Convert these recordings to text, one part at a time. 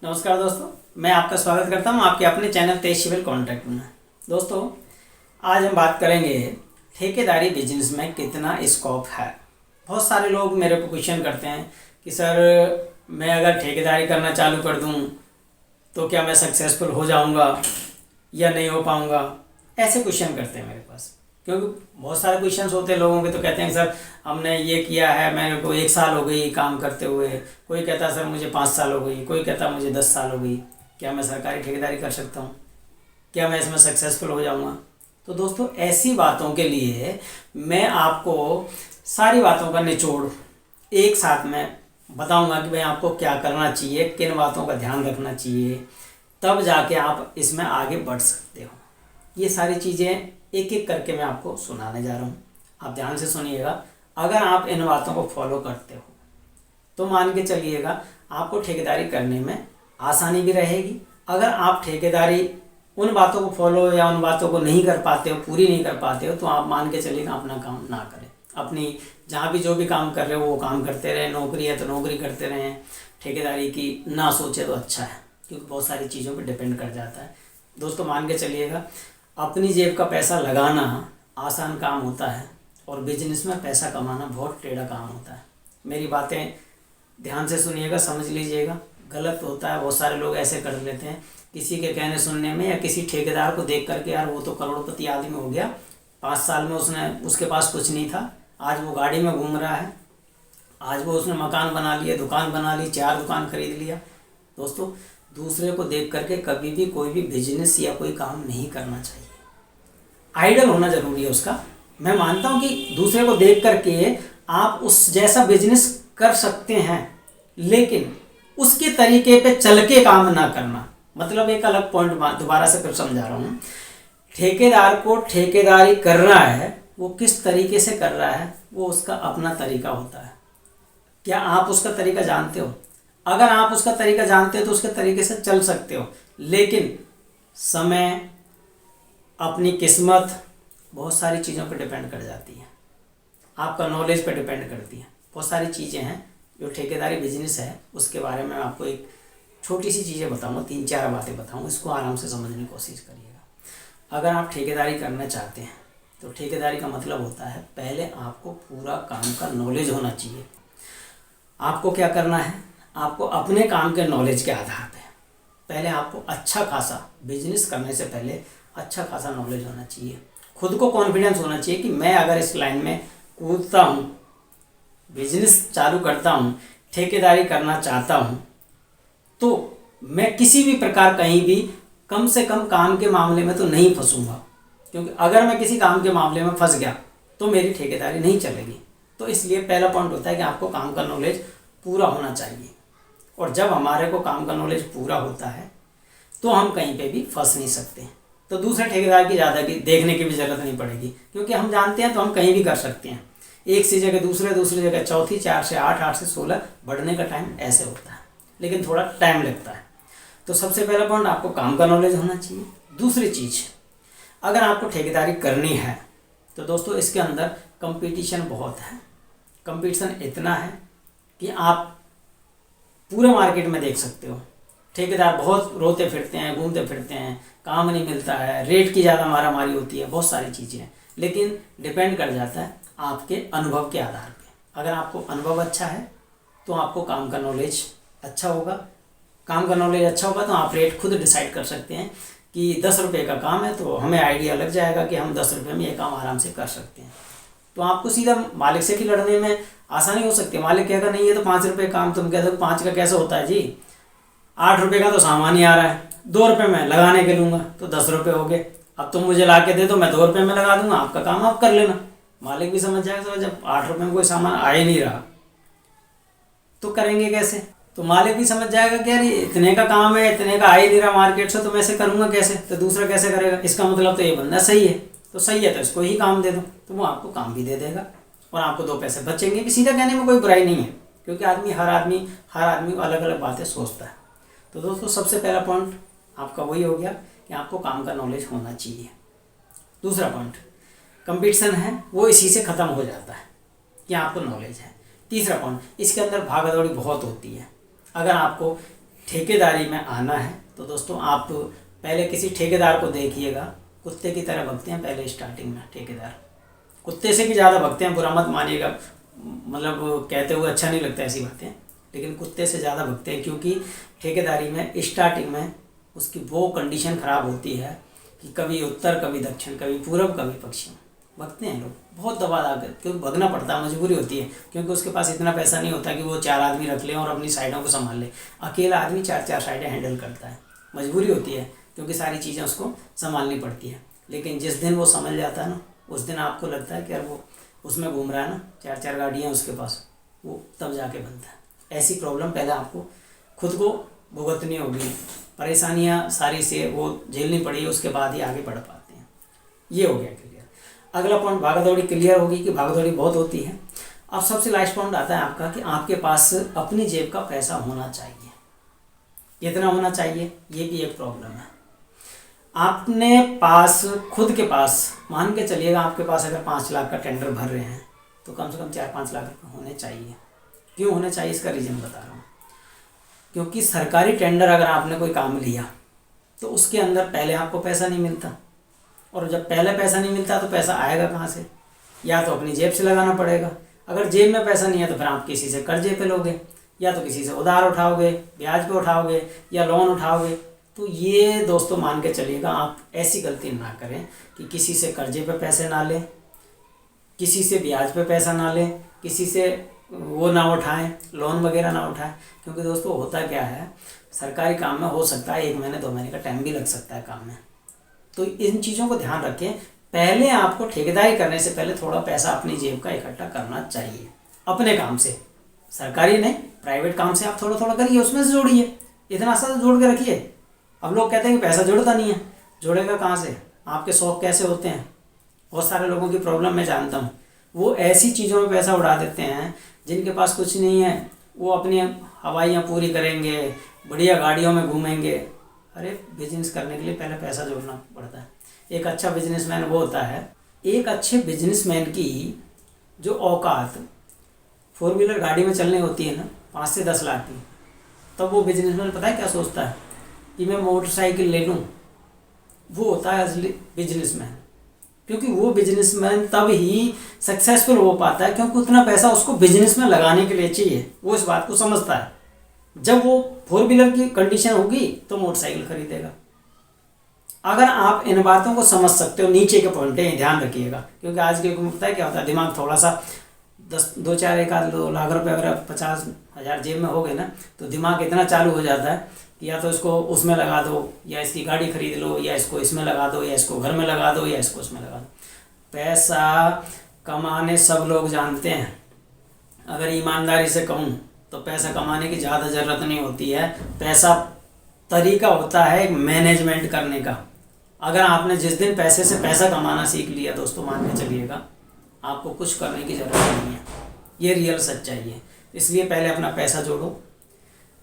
नमस्कार दोस्तों, मैं आपका स्वागत करता हूं आपके अपने चैनल तेज सिविल कॉन्ट्रैक्ट में। दोस्तों, आज हम बात करेंगे ठेकेदारी बिजनेस में कितना स्कोप है। बहुत सारे लोग मेरे को क्वेश्चन करते हैं कि सर मैं अगर ठेकेदारी करना चालू कर दूं तो क्या मैं सक्सेसफुल हो जाऊंगा या नहीं हो पाऊंगा। ऐसे क्वेश्चन करते हैं मेरे पास, क्योंकि बहुत सारे क्वेश्चंस होते हैं लोगों के। तो कहते हैं सर हमने ये किया है, मेरे को 1 साल हो गई काम करते हुए। कोई कहता है सर मुझे 5 साल हो गई, कोई कहता है मुझे 10 साल हो गई। क्या मैं सरकारी ठेकेदारी कर सकता हूँ? क्या मैं इसमें सक्सेसफुल हो जाऊँगा? तो दोस्तों, ऐसी बातों के लिए मैं आपको सारी बातों का निचोड़ एक साथ में बताऊँगा कि भाई आपको क्या करना चाहिए, किन बातों का ध्यान रखना चाहिए, तब जाके आप इसमें आगे बढ़ सकते हो। ये सारी चीज़ें एक एक करके मैं आपको सुनाने जा रहा हूँ। आप ध्यान से सुनिएगा। अगर आप इन बातों को फॉलो करते हो तो मान के चलिएगा आपको ठेकेदारी करने में आसानी भी रहेगी। अगर आप ठेकेदारी उन बातों को फॉलो या उन बातों को नहीं कर पाते हो, पूरी नहीं कर पाते हो, तो आप मान के चलिएगा अपना काम ना करें। अपनी जहाँ भी जो भी काम कर रहे हो वो काम करते रहें। नौकरी है तो नौकरी करते रहें। ठेकेदारी की ना सोचे तो अच्छा है, क्योंकि बहुत सारी चीज़ों पर डिपेंड कर जाता है। दोस्तों, मान के चलिएगा अपनी जेब का पैसा लगाना आसान काम होता है और बिजनेस में पैसा कमाना बहुत टेढ़ा काम होता है। मेरी बातें ध्यान से सुनिएगा, समझ लीजिएगा। गलत होता है, बहुत सारे लोग ऐसे कर लेते हैं किसी के कहने सुनने में, या किसी ठेकेदार को देख करके, यार वो तो करोड़पति आदमी हो गया, 5 साल में उसके पास कुछ नहीं था, आज वो गाड़ी में घूम रहा है, आज वो उसने मकान बना लिया, दुकान बना ली, 4 दुकान खरीद लिया। दोस्तों, दूसरे को देख करके कभी भी कोई भी बिजनेस या कोई काम नहीं करना चाहिए। आइडल होना जरूरी है उसका। मैं मानता हूँ कि दूसरे को देख करके आप उस जैसा बिजनेस कर सकते हैं, लेकिन उसके तरीके पे चल के काम ना करना। मतलब एक अलग पॉइंट दोबारा से फिर समझा रहा हूँ। ठेकेदार को ठेकेदारी कर रहा है, वो किस तरीके से कर रहा है वो उसका अपना तरीका होता है। क्या आप उसका तरीका जानते हो? अगर आप उसका तरीका जानते हो तो उसके तरीके से चल सकते हो, लेकिन समय, अपनी किस्मत, बहुत सारी चीज़ों पर डिपेंड कर जाती है। आपका नॉलेज पे डिपेंड करती है। बहुत सारी चीज़ें हैं जो ठेकेदारी बिजनेस है, उसके बारे में आपको एक छोटी सी चीज़ें बताऊंगा, 3-4 बातें बताऊंगा। इसको आराम से समझने की कोशिश करिएगा। अगर आप ठेकेदारी करना चाहते हैं तो ठेकेदारी का मतलब होता है पहले आपको पूरा काम का नॉलेज होना चाहिए। आपको क्या करना है? आपको अपने काम के नॉलेज के आधार पर पहले आपको अच्छा खासा बिजनेस करने से पहले अच्छा खासा नॉलेज होना चाहिए। खुद को कॉन्फिडेंस होना चाहिए कि मैं अगर इस लाइन में कूदता हूँ, बिजनेस चालू करता हूँ, ठेकेदारी करना चाहता हूँ, तो मैं किसी भी प्रकार कहीं भी कम से कम काम के मामले में तो नहीं फंसूंगा। क्योंकि अगर मैं किसी काम के मामले में फंस गया तो मेरी ठेकेदारी नहीं चलेगी। तो इसलिए पहला पॉइंट होता है कि आपको काम का नॉलेज पूरा होना चाहिए। और जब हमारे को काम का नॉलेज पूरा होता है तो हम कहीं पर भी फंस नहीं सकते। तो दूसरे ठेकेदार की ज़्यादा की देखने की भी ज़रूरत नहीं पड़ेगी, क्योंकि हम जानते हैं तो हम कहीं भी कर सकते हैं। एक सी जगह दूसरी जगह चौथी, 4 से 8, 8 से 16 बढ़ने का टाइम ऐसे होता है, लेकिन थोड़ा टाइम लगता है। तो सबसे पहला पॉइंट आपको काम का नॉलेज होना चाहिए। दूसरी चीज़, अगर आपको ठेकेदारी करनी है तो दोस्तों इसके अंदर कंपटीशन बहुत है। कंपटीशन इतना है कि आप पूरे मार्केट में देख सकते हो ठेकेदार बहुत रोते फिरते हैं, घूमते फिरते हैं, काम नहीं मिलता है, रेट की ज़्यादा मारामारी होती है, बहुत सारी चीज़ें हैं। लेकिन डिपेंड कर जाता है आपके अनुभव के आधार पे। अगर आपको अनुभव अच्छा है तो आपको काम का नॉलेज अच्छा होगा। काम का नॉलेज अच्छा होगा तो आप रेट खुद डिसाइड कर सकते हैं कि 10 रुपये का काम है तो हमें आइडिया लग जाएगा कि हम 10 रुपये में ये काम आराम से कर सकते हैं। तो आपको सीधा मालिक से भी लड़ने में आसानी हो सकती है। मालिक कहेगा नहीं ये तो 5 रुपये काम, तुम कहते हो 5 का कैसे होता है जी, 8 रुपये का तो सामान ही आ रहा है, 2 रुपये में लगाने के लूँगा तो 10 रुपये हो गए। अब तुम मुझे ला के दे दो, मैं 2 रुपये में लगा दूंगा, आपका काम आप कर लेना। मालिक भी समझ जाएगा तो जब 8 रुपये में कोई सामान आ ही नहीं रहा तो करेंगे कैसे। तो मालिक भी समझ जाएगा कि यार इतने का काम है, इतने का आ ही नहीं रहा मार्केट से, तो मैं ऐसे करूँगा कैसे, तो दूसरा कैसे करेगा। इसका मतलब तो ये बंदा सही है, तो सही है तो इसको ही काम दे दो, तो वो आपको काम भी दे देगा और आपको 2 पैसे बचेंगे भी। सीधा कहने में कोई बुराई नहीं है, क्योंकि हर आदमी अलग अलग बातें सोचता है। तो दोस्तों सबसे पहला पॉइंट आपका वही हो गया कि आपको काम का नॉलेज होना चाहिए। दूसरा पॉइंट, कंपटीशन है वो इसी से ख़त्म हो जाता है कि आपको नॉलेज है। तीसरा पॉइंट, इसके अंदर भागा दौड़ी बहुत होती है। अगर आपको ठेकेदारी में आना है तो दोस्तों आप पहले किसी ठेकेदार को देखिएगा। कुत्ते की तरह भगते हैं पहले स्टार्टिंग में ठेकेदार, कुत्ते से भी ज़्यादा भगते हैं, बुरा मत मानिएगा, मतलब कहते हुए अच्छा नहीं लगता ऐसी बातें, लेकिन कुत्ते से ज़्यादा भगते हैं क्योंकि ठेकेदारी में स्टार्टिंग में उसकी वो कंडीशन ख़राब होती है कि कभी उत्तर कभी दक्षिण, कभी पूरब कभी पश्चिम, भगते हैं लोग बहुत दबा दाकर, क्योंकि भगना पड़ता है, मजबूरी होती है, क्योंकि उसके पास इतना पैसा नहीं होता कि वो 4 आदमी रख ले और अपनी साइडों को संभाल ले। अकेला आदमी 4 साइडें हैंडल करता है, मजबूरी होती है क्योंकि सारी चीज़ें उसको संभालनी पड़ती है। लेकिन जिस दिन वो समझ जाता है ना, उस दिन आपको लगता है कि यार वो उसमें घूम रहा है ना, 4 गाड़ियाँ उसके पास, वो तब जाके बनता है। ऐसी प्रॉब्लम पहले आपको खुद को भुगतनी होगी, परेशानियाँ सारी से वो झेलनी पड़ी, उसके बाद ही आगे बढ़ पाते हैं। ये हो गया क्लियर। अगला पॉइंट भागदौड़ी क्लियर होगी कि भागदौड़ी बहुत होती है। अब सबसे लास्ट पॉइंट आता है आपका कि आपके पास अपनी जेब का पैसा होना चाहिए। कितना होना चाहिए, ये भी एक प्रॉब्लम है। आपने पास खुद के पास मान के चलिएगा, आपके पास अगर 5 लाख का टेंडर भर रहे हैं तो कम से कम 4-5 लाख रुपये होने चाहिए। क्यों होने चाहिए, इसका रीज़न बता रहा हूँ। क्योंकि सरकारी टेंडर अगर आपने कोई काम लिया तो उसके अंदर पहले आपको पैसा नहीं मिलता, और जब पहले पैसा नहीं मिलता तो पैसा आएगा कहाँ से, या तो अपनी जेब से लगाना पड़ेगा। अगर जेब में पैसा नहीं है तो फिर आप किसी से कर्जे पे लोगे, या तो किसी से उधार उठाओगे, ब्याज पे उठाओगे, या लोन उठाओगे। तो ये दोस्तों मान के चलिएगा आप ऐसी गलती ना करें कि किसी से कर्जे पे पैसे ना लें, किसी से ब्याज पे पैसा ना लें, किसी से वो ना उठाएं, लोन वगैरह ना उठाएं। क्योंकि दोस्तों होता क्या है, सरकारी काम में हो सकता है 1 महीने 2 महीने का टाइम भी लग सकता है काम में। तो इन चीज़ों को ध्यान रखें। पहले आपको ठेकेदारी करने से पहले थोड़ा पैसा अपनी जेब का इकट्ठा करना चाहिए, अपने काम से, सरकारी नहीं, प्राइवेट काम से आप थोड़ा थोड़ा करिए, उसमें से जोड़िए, इतना सा जोड़ के रखिए। अब लोग कहते हैं कि पैसा जुड़ता नहीं है, जुड़ेगा कहाँ से, आपके शौक कैसे होते हैं। बहुत सारे लोगों की प्रॉब्लम मैं जानता हूँ, वो ऐसी चीज़ों में पैसा उड़ा देते हैं जिनके पास कुछ नहीं है, वो अपनी हवाइयाँ पूरी करेंगे, बढ़िया गाड़ियों में घूमेंगे। अरे बिजनेस करने के लिए पहले पैसा जोड़ना पड़ता है। एक अच्छा बिजनेसमैन वो होता है, एक अच्छे बिजनेसमैन की जो औकात 4 व्हीलर गाड़ी में चलने होती है ना 5 से 10 लाख की, तब वो बिजनेसमैन पता है क्या सोचता है कि मैं मोटरसाइकिल ले लूँ। वो होता है असली बिजनेसमैन, क्योंकि वो बिजनेसमैन तब ही सक्सेसफुल हो पाता है क्योंकि उतना पैसा उसको बिजनेस में लगाने के लिए चाहिए। वो इस बात को समझता है। जब वो 4 व्हीलर की कंडीशन होगी तो मोटरसाइकिल खरीदेगा। अगर आप इन बातों को समझ सकते हो, नीचे के पॉइंट हैं, ध्यान रखिएगा, क्योंकि आज के युग में पता है क्या होता है, दिमाग थोड़ा सा 2 लाख रुपए अगर 50,000 जेब में हो गए ना तो दिमाग इतना चालू हो जाता है कि या तो इसको उसमें लगा दो, या इसकी गाड़ी खरीद लो, या इसको इसमें लगा दो, या इसको घर में लगा दो, या इसको उसमें लगा दो। पैसा कमाने सब लोग जानते हैं। अगर ईमानदारी से कहूँ तो पैसा कमाने की ज़्यादा ज़रूरत नहीं होती है। पैसा तरीका होता है एक मैनेजमेंट करने का। अगर आपने जिस दिन पैसे से पैसा कमाना सीख लिया दोस्तों, मान के चलिएगा आपको कुछ करने की ज़रूरत नहीं है। ये रियल सच्चाई है। इसलिए पहले अपना पैसा जोड़ो।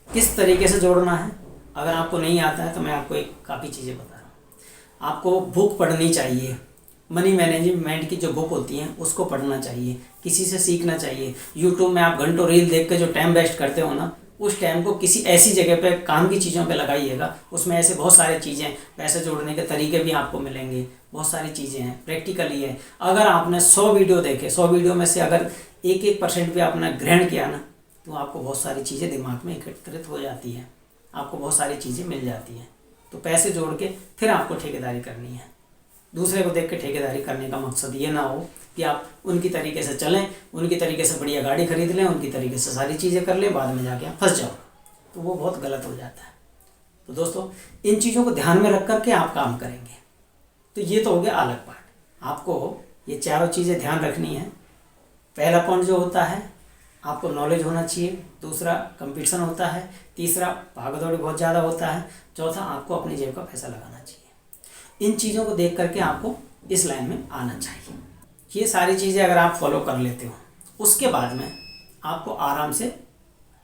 किस तरीके से जोड़ना है अगर आपको नहीं आता है तो मैं आपको एक काफ़ी चीज़ें बता रहा हूँ। आपको बुक पढ़नी चाहिए, मनी मैनेजमेंट की जो बुक होती हैं उसको पढ़ना चाहिए, किसी से सीखना चाहिए। यूट्यूब में आप घंटों रील देख के जो टाइम वेस्ट करते हो ना, उस टाइम को किसी ऐसी जगह पे काम की चीज़ों पे लगाइएगा। उसमें ऐसे बहुत सारी चीज़ें, पैसे जोड़ने के तरीके भी आपको मिलेंगे, बहुत सारी चीज़ें हैं, प्रैक्टिकली है। अगर आपने 100 वीडियो देखे, 100 वीडियो में से अगर 1% भी आपने ग्रहण किया ना तो आपको बहुत सारी चीज़ें दिमाग में एकत्रित हो जाती है, आपको बहुत सारी चीज़ें मिल जाती हैं। तो पैसे जोड़ के फिर आपको ठेकेदारी करनी है। दूसरे को देख के ठेकेदारी करने का मकसद ये ना हो कि आप उनकी तरीके से चलें, उनकी तरीके से बढ़िया गाड़ी खरीद लें, उनकी तरीके से सारी चीज़ें कर लें, बाद में जाके आप फंस जाओ, तो वो बहुत गलत हो जाता है। तो दोस्तों इन चीज़ों को ध्यान में रख कर के आप काम करेंगे। तो ये तो हो गया अलग पार्ट। आपको ये चारों चीज़ें ध्यान रखनी है। पहला पॉइंट जो होता है आपको नॉलेज होना चाहिए, दूसरा कंपटीशन होता है, तीसरा भागदौड़ बहुत ज़्यादा होता है, चौथा आपको अपनी जेब का पैसा लगाना चाहिए। इन चीज़ों को देख करके आपको इस लाइन में आना चाहिए। ये सारी चीज़ें अगर आप फॉलो कर लेते हो उसके बाद में आपको आराम से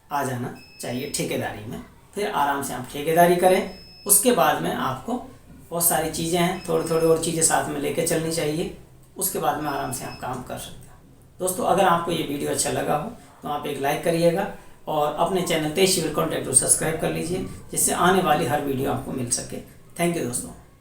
आ जाना चाहिए ठेकेदारी में। फिर आराम से आप ठेकेदारी करें। उसके बाद में आपको बहुत सारी चीज़ें हैं, थोड़ी थोड़ी और चीज़ें साथ में लेके चलनी चाहिए। उसके बाद में आराम से आप काम कर सकते हो। दोस्तों अगर आपको ये वीडियो अच्छा लगा हो तो आप एक लाइक करिएगा और अपने चैनल तेज सिविल कॉन्ट्रैक्ट को सब्सक्राइब कर लीजिए, जिससे आने वाली हर वीडियो आपको मिल सके। थैंक यू दोस्तों।